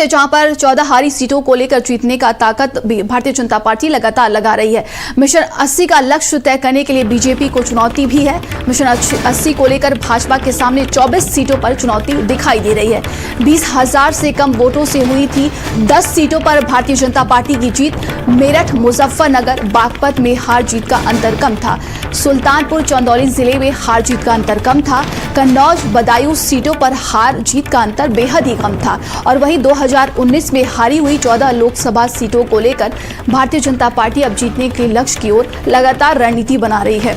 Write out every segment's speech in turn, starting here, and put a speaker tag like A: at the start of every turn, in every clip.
A: है, जहां पर 14 हारी सीटों को लेकर जीतने का ताकत भारतीय जनता पार्टी लगातार लगा रही है। मिशन 80 का लक्ष्य तय करने के लिए बीजेपी को चुनौती भी है। मिशन 80 को लेकर भाजपा के सामने 24 सीटों पर चुनौती दिखाई दे रही है। 20,000 से कम वोटों से हुई थी 10 सीटों पर भारतीय जनता पार्टी की जीत। मेरठ, मुजफ्फरनगर, बागपत में हार जीत का अंतर कम था। सुल्तानपुर, चंदौली जिले में हार जीत का अंतर कम था। कन्नौज, बदायूं सीटों पर हार जीत का अंतर बेहद ही कम था। और वहीं 2019 में हारी हुई 14 लोकसभा सीटों को लेकर भारतीय जनता पार्टी अब जीतने के लक्ष्य की ओर लगातार रणनीति बना रही है।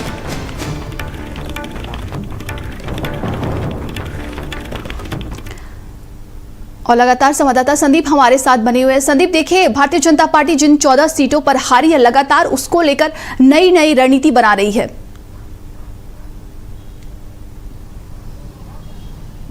A: और लगातार संवाददाता संदीप हमारे साथ बने हुए हैं। संदीप, देखिए, भारतीय जनता पार्टी जिन 14 सीटों पर हारी है, लगातार उसको लेकर नई रणनीति बना रही है।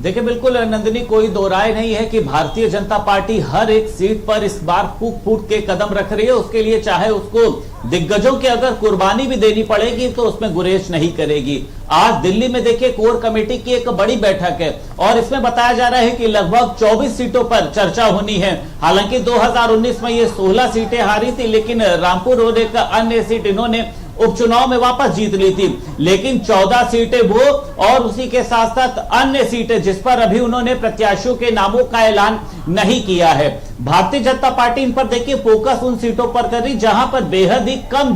B: देखिए, बिल्कुल नंदिनी, कोई दो राय नहीं है कि भारतीय जनता पार्टी हर एक सीट पर इस बार फूंक फूंक के कदम रख रही है। उसके लिए चाहे उसको दिग्गजों की अगर कुर्बानी भी देनी पड़ेगी तो उसमें गुरेज नहीं करेगी। आज दिल्ली में देखिए, कोर कमेटी की एक बड़ी बैठक है और इसमें बताया जा रहा है कि लगभग 24 सीटों पर चर्चा होनी है। हालांकि 2019 में ये 16 सीटें हारी थी, लेकिन रामपुर और एक अन्य सीट इन्होंने उपचुनाव में वापस जीत ली थी। लेकिन 14 सीटें वो और उसी के साथ साथ अन्य सीटें जिस पर अभी उन्होंने प्रत्याशियों के नामों का ऐलान नहीं किया है। भारतीय जनता पार्टी इन पर देखिए फोकस उन सीटों पर कर रही जहां पर बेहद ही कम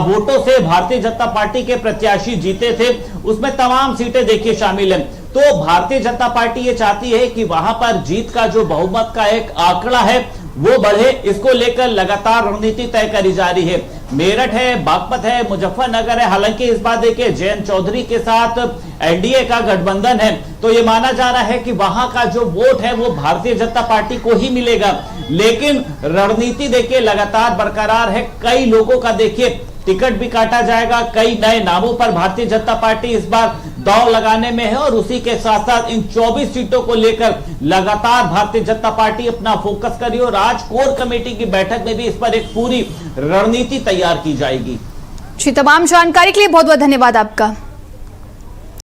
B: वोटों से भारतीय जनता पार्टी के प्रत्याशी जीते थे। उसमें तमाम सीटें देखिए शामिल हैं। तो भारतीय जनता पार्टी ये चाहती है कि वहां पर जीत का जो बहुमत का एक आंकड़ा है वो बढ़े। इसको लेकर लगातार रणनीति तय करी जा रही है। मेरठ है, बागपत है, मुजफ्फरनगर है। हालांकि इस बार देखिए जयंत चौधरी के साथ एनडीए का गठबंधन है, तो ये माना जा रहा है कि वहां का जो वोट है वो भारतीय जनता पार्टी को ही मिलेगा। लेकिन रणनीति देखिए लगातार बरकरार है। कई लोगों का देखिए टिकट भी काटा जाएगा। कई नए नामों पर भारतीय जनता पार्टी इस बार दौड़ लगाने में है और उसी के साथ साथ इन 24 सीटों को लेकर लगातार भारतीय जनता पार्टी अपना फोकस करी और आज कोर कमेटी की बैठक में भी इस पर एक पूरी रणनीति तैयार की जाएगी।
A: जी, तमाम जानकारी के लिए बहुत बहुत धन्यवाद आपका।